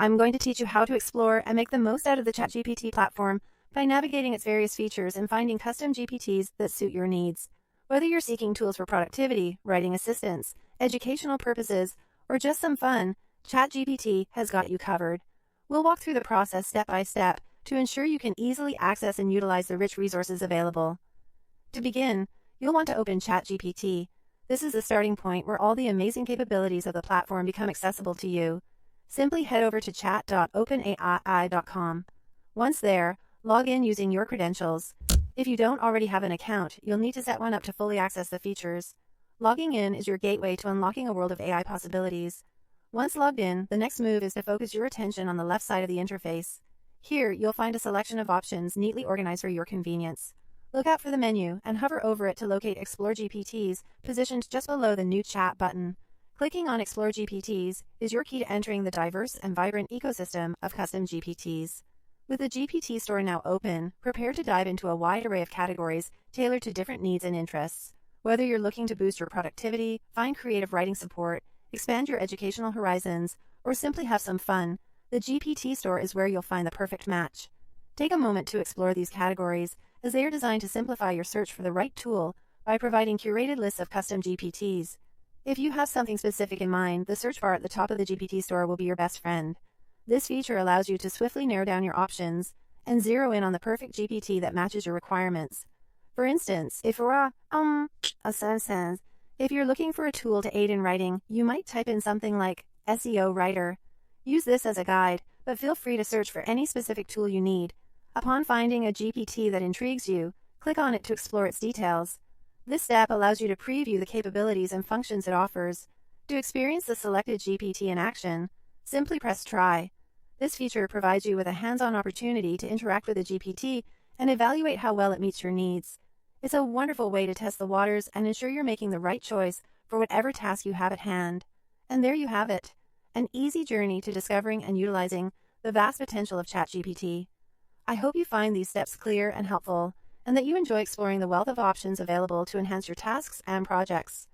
I'm going to teach you how to explore and make the most out of the ChatGPT platform by navigating its various features and finding custom GPTs that suit your needs. Whether you're seeking tools for productivity, writing assistance, educational purposes, or just some fun, ChatGPT has got you covered. We'll walk through the process step by step to ensure you can easily access and utilize the rich resources available. To begin, you'll want to open ChatGPT. This is the starting point where all the amazing capabilities of the platform become accessible to you. Simply head over to chat.openai.com. Once there, log in using your credentials. If you don't already have an account, you'll need to set one up to fully access the features. Logging in is your gateway to unlocking a world of AI possibilities. Once logged in, the next move is to focus your attention on the left side of the interface. Here, you'll find a selection of options neatly organized for your convenience. Look out for the menu and hover over it to locate Explore GPTs, positioned just below the New Chat button. Clicking on Explore GPTs is your key to entering the diverse and vibrant ecosystem of custom GPTs. With the GPT store now open, prepare to dive into a wide array of categories tailored to different needs and interests. Whether you're looking to boost your productivity, find creative writing support, expand your educational horizons, or simply have some fun, the GPT store is where you'll find the perfect match. Take a moment to explore these categories, as they are designed to simplify your search for the right tool by providing curated lists of custom GPTs. If you have something specific in mind, the search bar at the top of the GPT store will be your best friend. This feature allows you to swiftly narrow down your options and zero in on the perfect GPT that matches your requirements. For instance, if you're looking for a tool to aid in writing, you might type in something like SEO Writer. Use this as a guide, but feel free to search for any specific tool you need. Upon finding a GPT that intrigues you, click on it to explore its details. This step allows you to preview the capabilities and functions it offers. To experience the selected GPT in action, simply press Try. This feature provides you with a hands-on opportunity to interact with the GPT and evaluate how well it meets your needs. It's a wonderful way to test the waters and ensure you're making the right choice for whatever task you have at hand. And there you have it, an easy journey to discovering and utilizing the vast potential of ChatGPT. I hope you find these steps clear and helpful, and that you enjoy exploring the wealth of options available to enhance your tasks and projects.